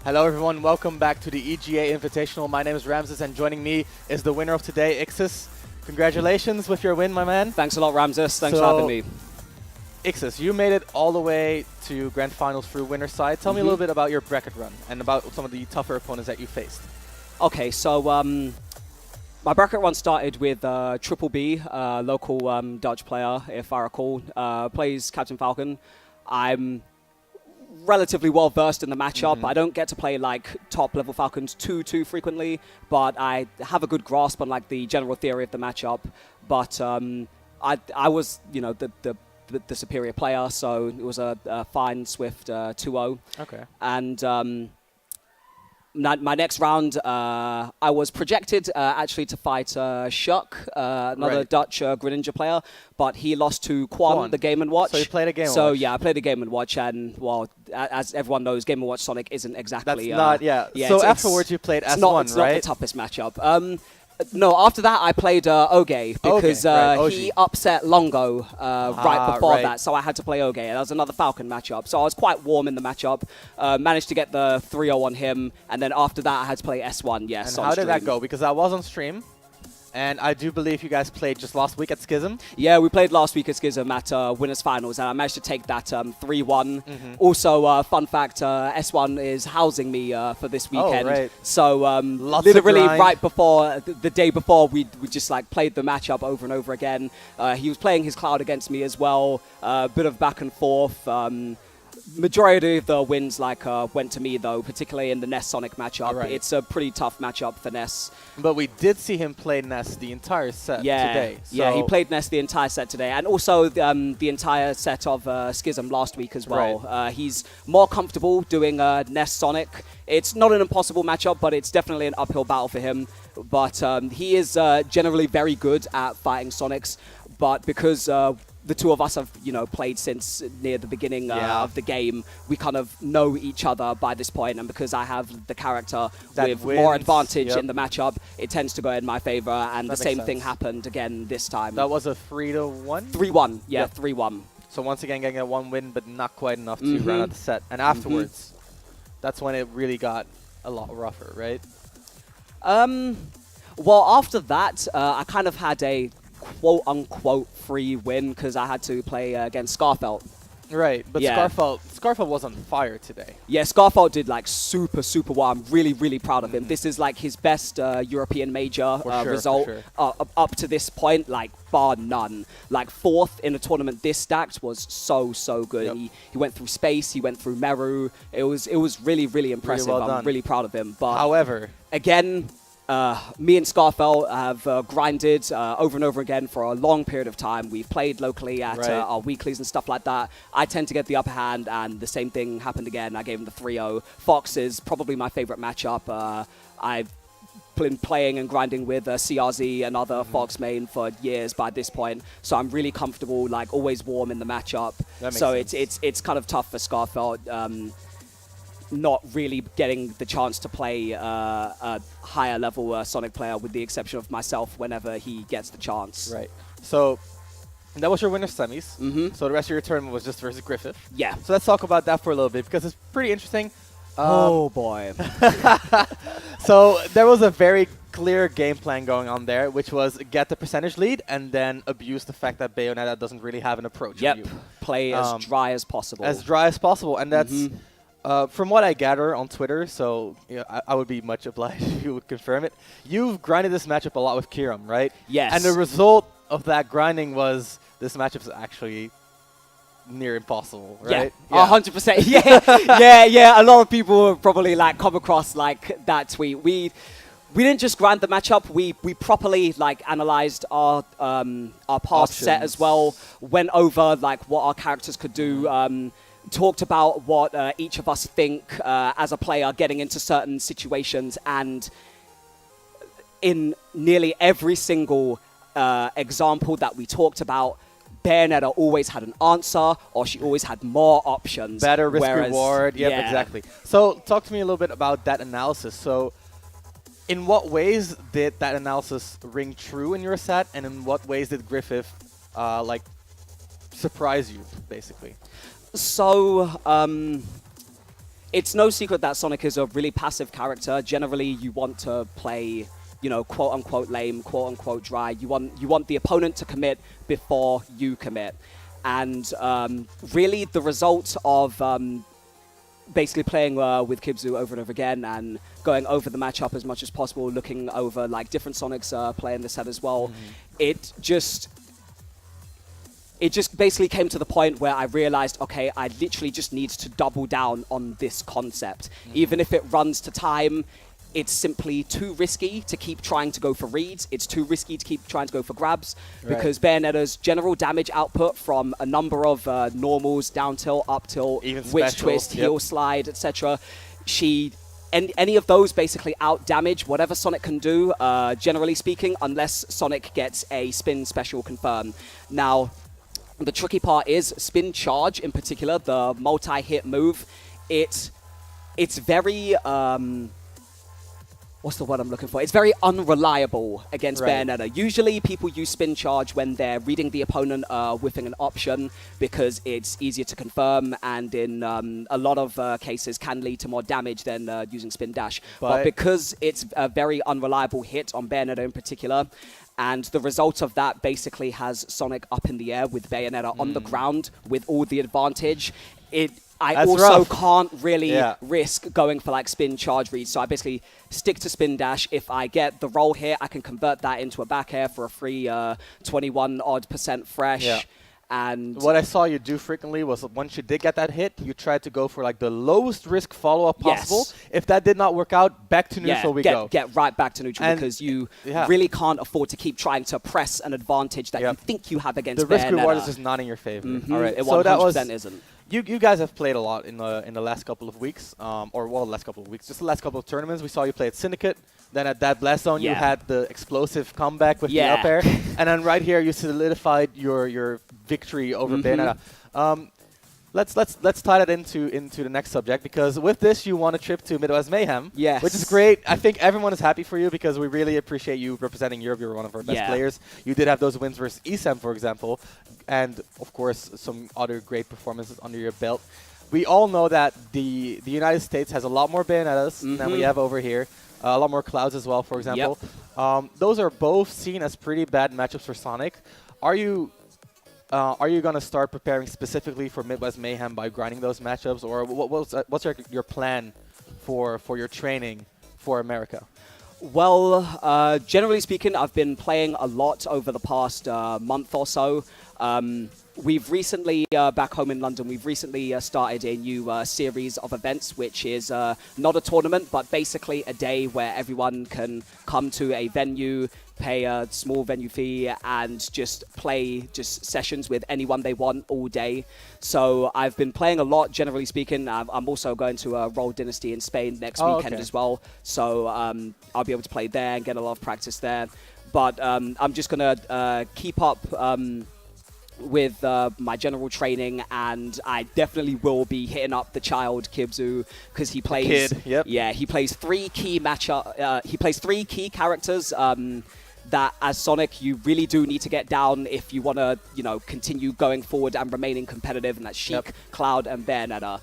Hello everyone, welcome back to the EGA Invitational. My name is Ramses and joining me is the winner of today, Ixis. Congratulations with your win, my man. Thanks a lot, Ramses. Thanks for having me. Ixis, you made it all the way to Grand Finals through winner's side. Tell me a little bit about your bracket run and about some of the tougher opponents that you faced. Okay, so my bracket run started with Triple B, local Dutch player, if I recall, plays Captain Falcon. I'm relatively well versed in the matchup. I don't get to play like top level Falcons too frequently, but I have a good grasp on like the general theory of the matchup. But I was, you know, the superior player, so it was a fine, swift 2-0. Okay. And my next round, I was projected actually to fight Shuck, another Dutch Greninja player, but he lost to Quan, the Game & Watch. So you played a Game & Watch. So yeah, I played a Game & Watch, and well, as everyone knows, Game & Watch Sonic isn't exactly... That's not, yeah. So afterwards you played S1, right? It's not the toughest matchup. No, after that I played Oge because he upset Longo right before that, so I had to play Oge. That was another Falcon matchup, so I was quite warm in the matchup. Managed to get the 3-0 on him, and then after that I had to play S1, yes. And how did that go? Because I was on stream, and I do believe you guys played just last week at Schism. Yeah, we played last week at Schism at Winners Finals, and I managed to take that 3-1. Also, fun fact, S1 is housing me for this weekend. Oh, right. So literally right before, the day before, we just like played the matchup over and over again. He was playing his Cloud against me as well. A bit of back and forth. Majority of the wins went to me though, particularly in the Ness Sonic matchup. It's a pretty tough matchup for Ness. But we did see him play Ness the entire set today. So yeah, he played Ness the entire set today, and also the entire set of Schism last week as well. He's more comfortable doing Ness Sonic. It's not an impossible matchup, but it's definitely an uphill battle for him. But he is generally very good at fighting Sonics, but because the two of us have, you know, played since near the beginning of the game, we kind of know each other by this point, and because I have the character that with more advantage in the matchup, it tends to go in my favor, and the same thing happened again this time. That was a 3-1? 3-1, yeah, 3-1. So once again, getting a 1 win, but not quite enough to round out the set. And afterwards, that's when it really got a lot rougher, right? Well, after that, I kind of had a quote-unquote free win because I had to play against Scarfelt. Right, but Scarfelt was on fire today. Yeah, Scarfelt did like super well. I'm really proud of him. This is like his best European major result up to this point, like bar none. Like 4th in a tournament this stacked was so good. He went through Space, he went through Meru. It was really impressive. Really well done. I'm really proud of him. But however, again, me and Scarfell have grinded over and over again for a long period of time. We've played locally at our weeklies and stuff like that. I tend to get the upper hand, and the same thing happened again. I gave him the 3-0. Fox is probably my favorite matchup. I've been playing and grinding with CRZ and other Fox main for years by this point, so I'm really comfortable, like always warm in the matchup. So it's kind of tough for Scarfell. Not really getting the chance to play a higher level Sonic player, with the exception of myself whenever he gets the chance. Right. So that was your winner semis. So the rest of your tournament was just versus Griffith. Yeah. So let's talk about that for a little bit because it's pretty interesting. Oh boy. So there was a very clear game plan going on there, which was get the percentage lead and then abuse the fact that Bayonetta doesn't really have an approach. Yep. Play as dry as possible. As dry as possible, and that's. From what I gather on Twitter, so I would be much obliged if you would confirm it. You've grinded this matchup a lot with Kiram, right? Yes. And the result of that grinding was this matchup is actually near impossible, right? Yeah, 100%. Yeah. A lot of people have probably like come across like that tweet. We didn't just grind the matchup. We properly like analyzed our past set as well. Went over like what our characters could do. Talked about what each of us think as a player getting into certain situations, and in nearly every single example that we talked about, Bayonetta always had an answer, or she always had more options. Better risk reward. Yep, exactly. So talk to me a little bit about that analysis. So in what ways did that analysis ring true in your set, and in what ways did Griffith like surprise you, basically? So, it's no secret that Sonic is a really passive character. Generally, you want to play, you know, quote unquote lame, quote unquote dry. You want the opponent to commit before you commit. And really, the result of basically playing with Kibzu over and over again and going over the matchup as much as possible, looking over like different Sonics playing the set as well, it just basically came to the point where I realized, okay, I literally just need to double down on this concept. Even if it runs to time, it's simply too risky to keep trying to go for reads. It's too risky to keep trying to go for grabs because Bayonetta's general damage output from a number of normals, down tilt, up tilt, witch twist, heel slide, etc. Any of those basically out damage whatever Sonic can do, generally speaking, unless Sonic gets a spin special confirm. Now, the tricky part is spin charge in particular, the multi-hit move. It's very what's the word I'm looking for? It's very unreliable against Bayonetta. Usually people use spin charge when they're reading the opponent whiffing an option because it's easier to confirm and in a lot of cases can lead to more damage than using spin dash. But because it's a very unreliable hit on Bayonetta in particular, and the result of that basically has Sonic up in the air with Bayonetta on the ground with all the advantage, I also can't really risk going for like spin charge reads. So I basically stick to spin dash. If I get the roll here, I can convert that into a back air for a free 21% fresh. Yeah. And what I saw you do frequently was once you did get that hit, you tried to go for like the lowest risk follow-up possible. Yes. If that did not work out, back to neutral we go. Get right back to neutral because you really can't afford to keep trying to press an advantage that you think you have against Bayonetta. The risk reward is just not in your favor. All right, it 100% isn't. You guys have played a lot in the last couple of weeks, just the last couple of tournaments. We saw you play at Syndicate. Then at that Blast Zone, you had the explosive comeback with the up air. And then right here, you solidified your victory over Bayonetta. Let's tie that into the next subject, because with this, you won a trip to Midwest Mayhem, which is great. I think everyone is happy for you because we really appreciate you representing Europe. You're one of our best players. You did have those wins versus ESEM, for example, and of course, some other great performances under your belt. We all know that the United States has a lot more Bayonettas than we have over here. A lot more Clouds as well, for example. Those are both seen as pretty bad matchups for Sonic. Are you going to start preparing specifically for Midwest Mayhem by grinding those matchups, or what's your plan for your training for America? Well, generally speaking, I've been playing a lot over the past month or so. We've recently, back home in London, we've recently started a new series of events, which is not a tournament, but basically a day where everyone can come to a venue, pay a small venue fee, and just play sessions with anyone they want all day. So I've been playing a lot, generally speaking. I'm also going to Roll Dynasty in Spain next weekend as well. So I'll be able to play there and get a lot of practice there. But I'm just going to keep up with my general training, and I definitely will be hitting up the child Kibzu because he plays. He plays three key he plays three key characters that as Sonic you really do need to get down if you want to continue going forward and remaining competitive, and that's Sheik, Cloud, and Bayonetta.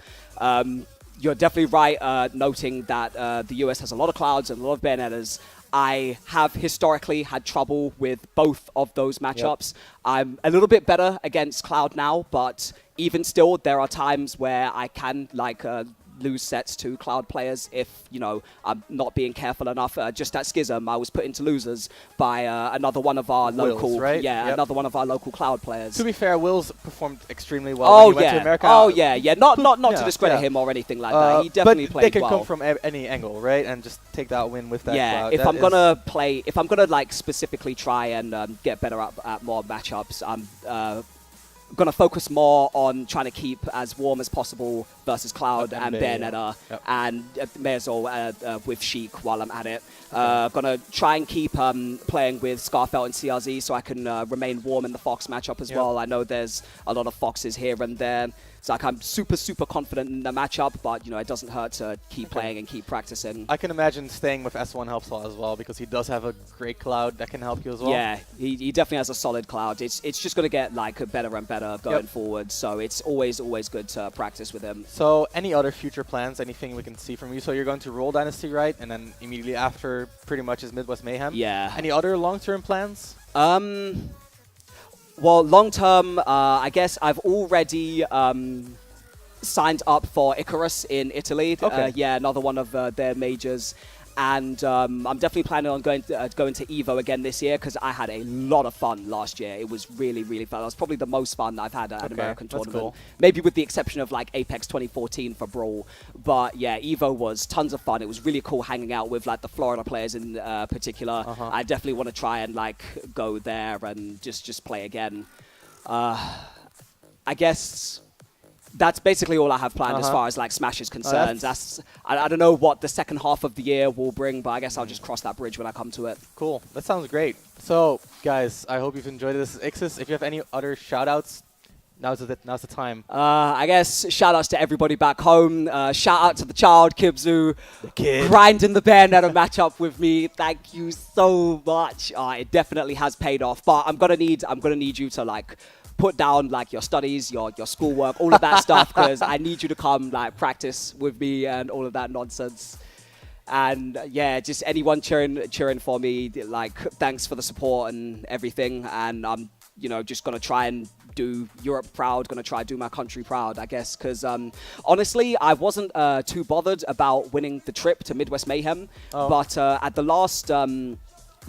You're definitely right noting that the US has a lot of Clouds and a lot of Bayonettas. I have historically had trouble with both of those matchups. I'm a little bit better against Cloud now, but even still, there are times where I can lose sets to Cloud players if, I'm not being careful enough. Just at Schism, I was put into losers by another one of our local, another one of our local Cloud players. To be fair, Will's performed extremely well when he went to America. Not to discredit him or anything like that. He definitely played well. But they can come from any angle, right? And just take that win with that Cloud. If I'm gonna specifically try and get better at more matchups, I'm going to focus more on trying to keep as warm as possible versus Cloud and Bayonetta, and may as well with Sheik while I'm at it. Going to try and keep playing with Scarfelt and CRZ so I can remain warm in the Fox matchup as well. I know there's a lot of Foxes here and there. It's like I'm super, super confident in the matchup, but it doesn't hurt to keep playing and keep practicing. I can imagine staying with S1 helps a lot as well, because he does have a great Cloud that can help you as well. Yeah, he definitely has a solid Cloud. It's just going to get better and better better going forward. So it's always good to practice with him. So any other future plans, anything we can see from you? So you're going to Roll Dynasty, right? And then immediately after pretty much is Midwest Mayhem? Yeah. Any other long-term plans? Well, long-term, I guess I've already signed up for Icarus in Italy. Okay. Yeah, another one of their majors. And I'm definitely planning on going to Evo again this year because I had a lot of fun last year. It was really, really fun. It was probably the most fun I've had at an American tournament. Cool. Maybe with the exception of like Apex 2014 for Brawl. But yeah, Evo was tons of fun. It was really cool hanging out with like the Florida players in particular. I definitely want to try and like go there and just play again. I guess that's basically all I have planned as far as like Smash is concerned. I don't know what the second half of the year will bring, but I guess I'll just cross that bridge when I come to it. Cool. That sounds great. So, guys, I hope you've enjoyed this. Ixis, if you have any other shout-outs, now's the time. I guess shout-outs to everybody back home. Shout-out to the child, Kibzu. The kid. Grinding the Bayonetta matchup with me. Thank you so much. It definitely has paid off. But I'm gonna need you to like put down like your studies, your schoolwork, all of that stuff, because I need you to come like practice with me and all of that nonsense. And yeah, just anyone cheering for me, like thanks for the support and everything. And I'm just gonna try and do Europe proud, gonna try to do my country proud, I guess, because honestly, I wasn't too bothered about winning the trip to Midwest Mayhem, but at the last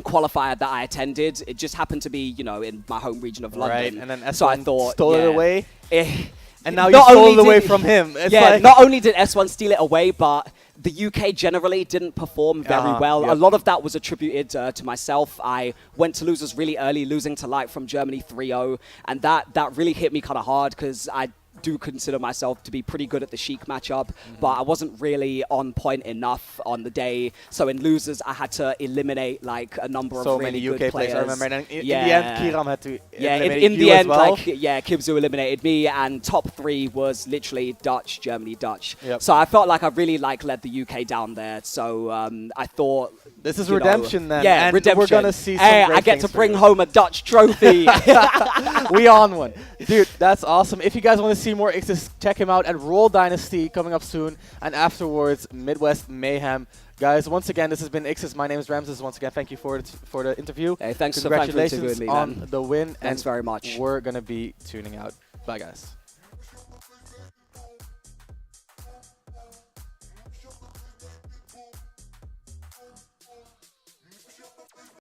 qualifier that I attended, it just happened to be, in my home region of London. Right, and then S1 so I thought, stole it away. And now you not stole only it away from him. It's like not only did S1 steal it away, but the UK generally didn't perform very well. Yep. A lot of that was attributed to myself. I went to losers really early, losing to Light from Germany 3-0, and that really hit me kind of hard because I do consider myself to be pretty good at the Sheik matchup, but I wasn't really on point enough on the day. So in losers, I had to eliminate like a number of really many UK good players. I remember. And in the end, Kiram had to eliminate in you the as end, well. Kibzu eliminated me, and top 3 was literally Dutch, Germany, Dutch. Yep. So I felt like I really let the UK down there. So I thought, this is redemption then. Yeah, and redemption. We're gonna see some Hey, great I get to things for bring you. home a Dutch trophy. We on one. Dude, that's awesome. If you guys want to see more Ixis, check him out at Roll Dynasty coming up soon. And afterwards, Midwest Mayhem. Guys, once again, this has been Ixis. My name is Ramses. Once again, thank you for the interview. Hey, thanks Congratulations for interviewing me, on man. the win. Thanks very much. We're going to be tuning out. Bye, guys.